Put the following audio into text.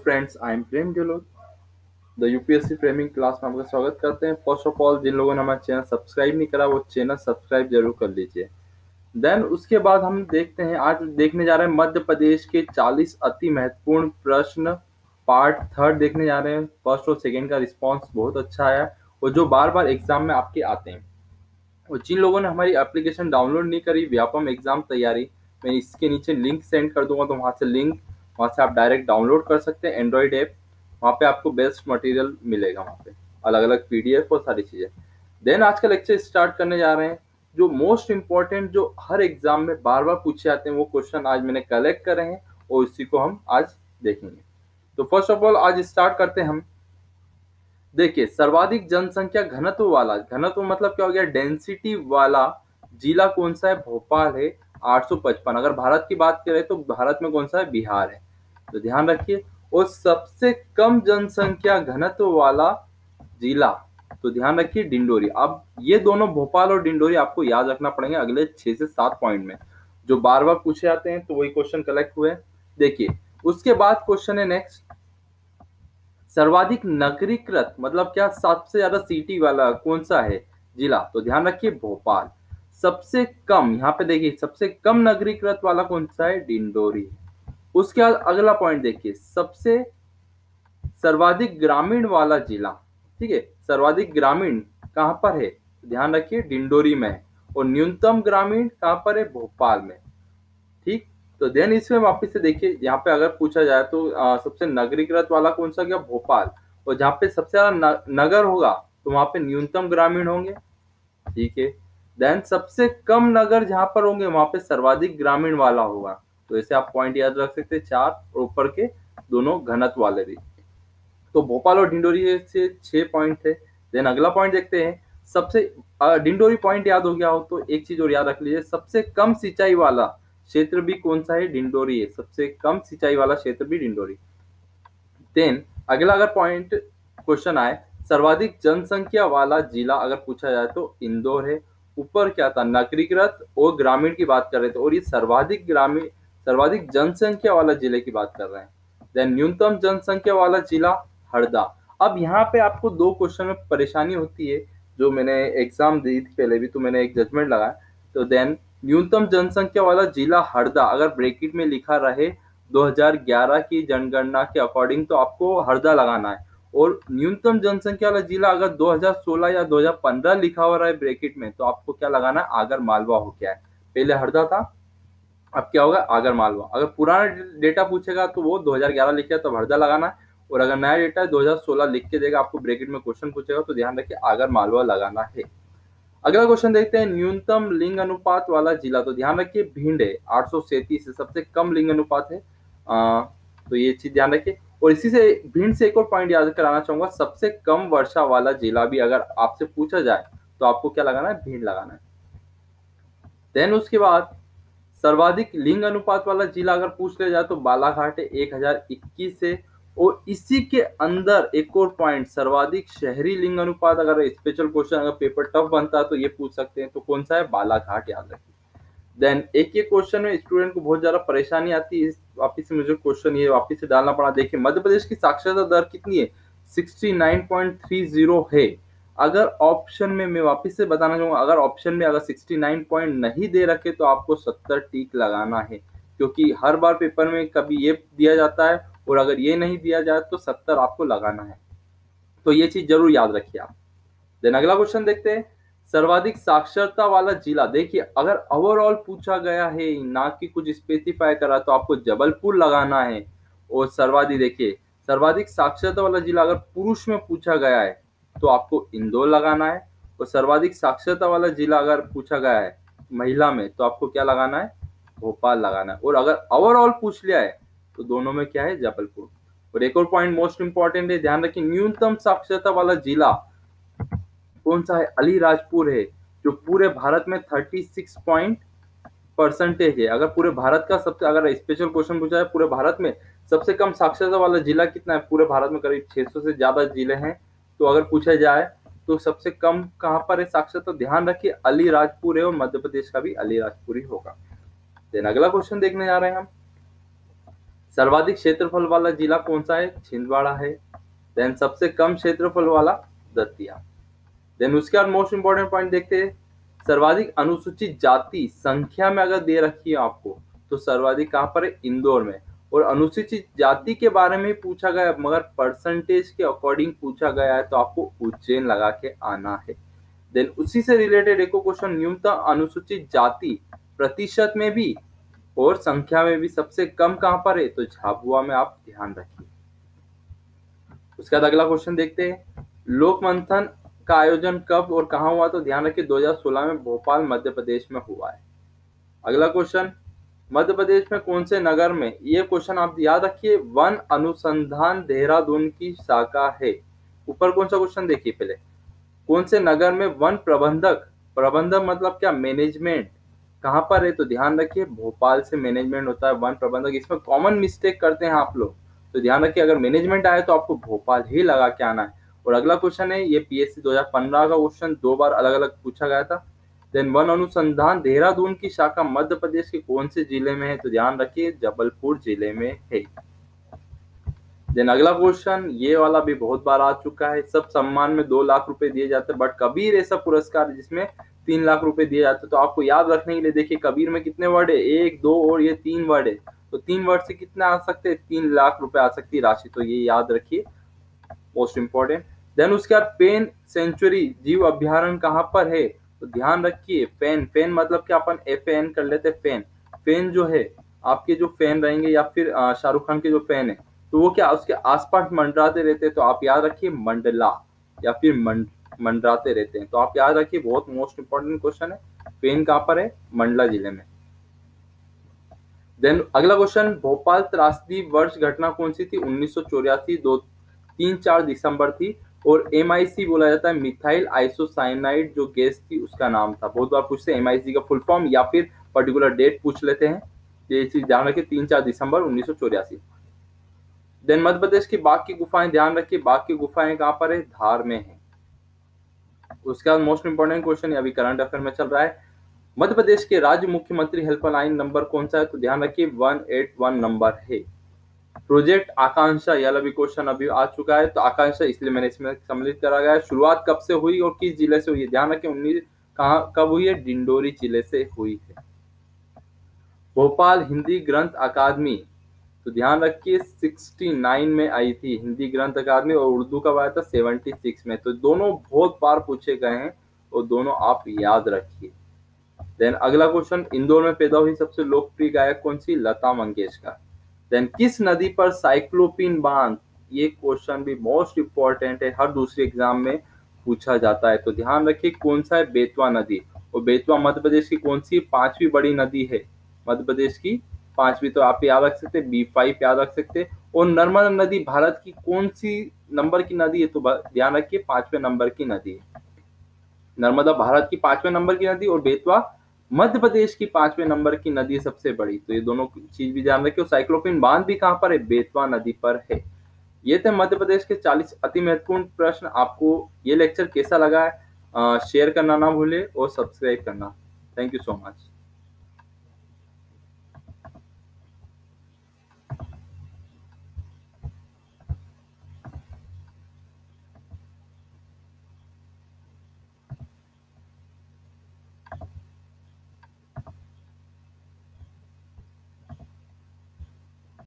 Friends, I am Prem Gehlot. The UPSC framing class में आपका स्वागत करते हैं। फर्स्ट ऑफ ऑल, जिन लोगों ने हमारा चैनल सब्सक्राइब नहीं करा वो चैनल सब्सक्राइब जरूर कर लीजिए। देन उसके बाद हम देखते हैं, आज देखने जा रहे हैं मध्य प्रदेश के 40 अति महत्वपूर्ण प्रश्न। पार्ट थर्ड देखने जा रहे हैं। फर्स्ट और सेकेंड का रिस्पॉन्स बहुत अच्छा आया और जो बार बार एग्जाम में आपके आते हैं। और जिन लोगों ने हमारी एप्लीकेशन डाउनलोड नहीं करी, व्यापम एग्जाम तैयारी, मैं इसके नीचे लिंक सेंड कर दूंगा, तो वहां से आप डायरेक्ट डाउनलोड कर सकते हैं एंड्रॉइड ऐप। वहाँ पे आपको बेस्ट मटेरियल मिलेगा, वहाँ पे अलग अलग पीडीएफ और सारी चीजें। देन आज का लेक्चर स्टार्ट करने जा रहे हैं। जो मोस्ट इंपॉर्टेंट, जो हर एग्जाम में बार बार पूछे जाते हैं, वो क्वेश्चन आज मैंने कलेक्ट करे हैं और इसी को हम आज देखेंगे। तो फर्स्ट ऑफ ऑल आज स्टार्ट करते हैं हम। देखिए, सर्वाधिक जनसंख्या घनत्व वाला, घनत्व मतलब क्या हो गया, डेंसिटी वाला जिला कौन सा है? भोपाल है, 855। अगर भारत की बात करें तो भारत में कौन सा है? बिहार है। तो ध्यान रखिए। और सबसे कम जनसंख्या घनत्व वाला जिला, तो ध्यान रखिए डिंडोरी। अब ये दोनों भोपाल और डिंडोरी आपको याद रखना पड़ेंगे अगले 6 से 7 पॉइंट में, जो बार बार पूछे जाते हैं, तो वही क्वेश्चन कलेक्ट हुए। देखिए, उसके बाद क्वेश्चन है नेक्स्ट, सर्वाधिक नगरीकृत मतलब क्या, सबसे ज्यादा सिटी वाला कौन सा है जिला? तो ध्यान रखिए भोपाल। सबसे कम, यहाँ पे देखिए, सबसे कम नगरीकृत वाला कौन सा है? डिंडोरी। उसके बाद अगला पॉइंट देखिए, सबसे सर्वाधिक ग्रामीण वाला जिला, ठीक है, सर्वाधिक ग्रामीण कहां पर है? ध्यान रखिए डिंडोरी में है। और न्यूनतम ग्रामीण कहां पर है? भोपाल में। ठीक, तो देन इसमें वापस से देखिए, यहाँ पे अगर पूछा जाए तो सबसे नगरीकृत वाला कौन सा गया? भोपाल। और जहाँ पे सबसे ज्यादा नगर होगा तो वहां पे न्यूनतम ग्रामीण होंगे। ठीक है। देन सबसे कम नगर जहां पर होंगे वहां पे सर्वाधिक ग्रामीण वाला होगा। तो ऐसे आप पॉइंट याद रख सकते हैं, 4 और ऊपर के दोनों घनत्व वाले भी। तो भोपाल और डिंडोरी से 6 पॉइंट थे। देन अगला पॉइंट देखते हैं, सबसे डिंडोरी पॉइंट याद हो गया हो तो एक चीज और याद रख लीजिए, सबसे कम सिंचाई वाला क्षेत्र भी कौन सा है? डिंडोरी है। सबसे कम सिंचाई वाला क्षेत्र भी डिंडोरी। देन अगला अगर पॉइंट क्वेश्चन आए, सर्वाधिक जनसंख्या वाला जिला अगर पूछा जाए तो इंदौर है। ऊपर क्या था? नगरीकृत और ग्रामीण की बात कर रहे थे, और ये सर्वाधिक जनसंख्या वाला जिले की बात कर रहे हैं। देन न्यूनतम जनसंख्या वाला जिला हरदा। अब यहाँ पे आपको 2 क्वेश्चन में परेशानी होती है, जो मैंने एग्जाम दी थी पहले भी, तो मैंने एक जजमेंट लगाया। तो देन न्यूनतम जनसंख्या वाला जिला हरदा अगर ब्रैकेट में लिखा रहे 2011 की जनगणना के अकॉर्डिंग, तो आपको हरदा लगाना है। और न्यूनतम जनसंख्या वाला जिला अगर 2016 या 2015 लिखा हुआ है ब्रैकेट में, तो आपको क्या लगाना है? आगर मालवा हो गया है। पहले हरदा था, अब क्या होगा? आगर मालवा। अगर पुराना डेटा पूछेगा तो वो 2011 लिखे तो हरदा लगाना है, और अगर नया डेटा 2016 लिख के देगा, आपको ब्रैकेट में क्वेश्चन पूछेगा तो ध्यान रखिए आगर मालवा लगाना है। अगला क्वेश्चन देखते हैं, न्यूनतम लिंग अनुपात वाला जिला। तो ध्यान रखिए भिंड है, 837 है, सबसे कम लिंग अनुपात है। तो ये चीज ध्यान रखिए। और इसी से भिंड से एक और पॉइंट याद कराना चाहूंगा, सबसे कम वर्षा वाला जिला भी अगर आपसे पूछा जाए तो आपको क्या लगाना है? भिंड लगाना है। देन उसके बाद सर्वाधिक लिंग अनुपात वाला जिला अगर पूछ लिया जाए तो बालाघाट है, 1021 से। और इसी के अंदर एक और पॉइंट, सर्वाधिक शहरी लिंग अनुपात, अगर स्पेशल क्वेश्चन अगर पेपर टफ बनता है तो ये पूछ सकते हैं, तो कौन सा है? बालाघाट, याद रखिए। देन एक क्वेश्चन में स्टूडेंट को बहुत ज्यादा परेशानी आती है, वापिस से मुझे क्वेश्चन ये वापिस से डालना पड़ा। देखिए, मध्य प्रदेश की साक्षरता दर कितनी है? 69.30 है। अगर ऑप्शन में, मैं वापस से बताना चाहूंगा, अगर ऑप्शन में अगर 69 पॉइंट नहीं दे रखे तो आपको 70 टिक लगाना है, क्योंकि हर बार पेपर में कभी ये दिया जाता है और अगर ये नहीं दिया जाए तो 70 आपको लगाना है। तो ये चीज जरूर याद रखिए आप। देन अगला क्वेश्चन देखते हैं, सर्वाधिक साक्षरता वाला जिला। देखिए, अगर ओवरऑल पूछा गया है, ना कि कुछ स्पेसिफाई करा, तो आपको जबलपुर लगाना है। और सर्वाधिक साक्षरता वाला जिला अगर पुरुष में पूछा गया है तो आपको इंदौर लगाना है। और सर्वाधिक साक्षरता वाला जिला अगर पूछा गया है महिला में, तो आपको क्या लगाना है? भोपाल लगाना है। और अगर ओवरऑल पूछ लिया है तो दोनों में क्या है? जबलपुर। और एक और पॉइंट मोस्ट इंपॉर्टेंट है, ध्यान रखिए, न्यूनतम साक्षरता वाला जिला कौन सा है? अलीराजपुर है, जो पूरे भारत में 36% है। अगर पूरे भारत का सबसे, अगर स्पेशल क्वेश्चन पूछा है पूरे भारत में सबसे कम साक्षरता वाला जिला कितना है? पूरे भारत में करीब 600 से ज्यादा जिले हैं, तो अगर पूछा जाए तो सबसे कम कहां पर है साक्षरता? तो ध्यान रखिए अलीराजपुर है, और मध्य प्रदेश का भी अलीराजपुर ही होगा। देन अगला क्वेश्चन देखने जा रहे हैं हम, सर्वाधिक क्षेत्रफल वाला जिला कौन सा है? छिंदवाड़ा है। देन सबसे कम क्षेत्रफल वाला दतिया। देन उसके बाद मोस्ट इंपोर्टेंट पॉइंट देखते हैं, सर्वाधिक अनुसूचित जाति संख्या में अगर दे रखी है आपको तो सर्वाधिक कहां पर है? इंदौर में। और अनुसूचित जाति के बारे में पूछा गया है, मगर परसेंटेज के अकॉर्डिंग पूछा गया है तो आपको उज्जैन लगा के आना है। देन उसी से रिलेटेड एक क्वेश्चन, न्यूनतम अनुसूचित जाति प्रतिशत में भी और संख्या में भी सबसे कम कहां पर है? तो झाबुआ में, आप ध्यान रखिए। उसके बाद अगला क्वेश्चन देखते हैं, लोक मंथन का आयोजन कब और कहां हुआ? तो ध्यान रखिए 2016 में भोपाल मध्य प्रदेश में हुआ है। अगला क्वेश्चन, मध्य प्रदेश में कौन से नगर में, ये क्वेश्चन आप याद रखिए, वन अनुसंधान देहरादून की शाखा है। ऊपर कौन सा क्वेश्चन देखिए पहले, कौन से नगर में वन प्रबंधक, प्रबंधक मतलब क्या? मैनेजमेंट, कहां पर है? तो ध्यान रखिए भोपाल से मैनेजमेंट होता है, वन प्रबंधक। इसमें कॉमन मिस्टेक करते हैं आप लोग, तो ध्यान रखिए अगर मैनेजमेंट आए तो आपको भोपाल ही लगा के आना है। और अगला क्वेश्चन है, ये पीएससी 2015 का क्वेश्चन 2 बार अलग अलग पूछा गया था। देन वन अनुसंधान देहरादून की शाखा मध्य प्रदेश के कौन से जिले में है? तो ध्यान रखिए जबलपुर जिले में है। देन अगला क्वेश्चन, ये वाला भी बहुत बार आ चुका है, सब सम्मान में 2 लाख रुपए दिए जाते हैं, बट कबीर ऐसा पुरस्कार जिसमें 3 लाख रुपए दिए जाते हैं। तो आपको याद रखने के लिए देखिए कबीर में कितने वर्ड है? 1, 2 और ये 3 वर्ड है, तो 3 वर्ड से कितना आ सकते हैं? 3 लाख रुपए आ सकती है राशि, तो ये याद रखिए, मोस्ट इंपॉर्टेंट। देन उसके बाद पेन सेंचुरी जीव अभ्यारण्य कहाँ पर है? तो ध्यान रखिए फैन, फैन मतलब क्या? अपन FAN कर लेते हैं, फैन। फैन जो है, आपके जो फैन रहेंगे या फिर शाहरुख खान के जो फैन है, तो वो क्या उसके आसपास मंडराते रहते हैं, तो आप याद रखिए मंडला या फिर मंडराते रहते हैं, तो आप याद रखिए, बहुत मोस्ट इंपॉर्टेंट क्वेश्चन है। फैन कहाँ पर है? मंडला जिले में। देन अगला क्वेश्चन, भोपाल त्रासदी वर्ष घटना कौन सी थी? 1984, 3-4 दिसंबर थी। और MIC बोला जाता है, मिथाइल आइसोसाइनाइड जो गैस थी उसका नाम था। बहुत बार पूछते हैं MIC का फुल फॉर्म या फिर पर्टिकुलर डेट पूछ लेते हैं, ये चीज ध्यान रखिए, 3-4 दिसंबर 1984। देन मध्य प्रदेश की बाघ की गुफाएं, ध्यान रखिए बाघ की गुफाएं कहाँ पर है? धार में है। उसके बाद मोस्ट इंपोर्टेंट क्वेश्चन, अभी करंट अफेयर में चल रहा है, मध्य प्रदेश के राज्य मुख्यमंत्री हेल्पलाइन नंबर कौन सा है? तो ध्यान रखिए 181 नंबर है। प्रोजेक्ट आकांक्षा, यह भी क्वेश्चन अभी आ चुका है, तो आकांक्षा इसलिए मैंने इसमें सम्मिलित करा गया है। शुरुआत कब से हुई और किस जिले से हुई है? ध्यान रखें 19 कब हुई है? डिंडोरी जिले से हुई है। भोपाल हिंदी ग्रंथ अकादमी, तो ध्यान रखिए 69 में आई थी हिंदी ग्रंथ अकादमी, और उर्दू कब आया था? 76 में। तो दोनों बहुत बार पूछे गए हैं और दोनों आप याद रखिए। देन अगला क्वेश्चन, इंदौर में पैदा हुई सबसे लोकप्रिय गायक कौन सी? लता मंगेशकर। देन किस नदी पर साइक्लोपिन बांध, ये क्वेश्चन भी मोस्ट इंपॉर्टेंट है, हर दूसरे एग्जाम में पूछा जाता है, तो ध्यान रखिए कौन सा है? बेतवा नदी। और बेतवा मध्य प्रदेश की कौन सी 5वीं बड़ी नदी है? मध्य प्रदेश की 5वीं, तो आप याद रख सकते हैं, B5 याद रख सकते हैं। और नर्मदा नदी भारत की कौन सी नंबर की नदी है? तो ध्यान रखिए 5वें नंबर की नदी है। नर्मदा भारत की 5वें नंबर की नदी और बेतवा मध्य प्रदेश की 5वें नंबर की नदी सबसे बड़ी, तो ये दोनों चीज भी ध्यान रखिए। साइक्लोपिन बांध भी कहां पर है? बेतवा नदी पर है। ये थे मध्य प्रदेश के 40 अति महत्वपूर्ण प्रश्न। आपको ये लेक्चर कैसा लगा है शेयर करना ना भूले और सब्सक्राइब करना। Thank you so much.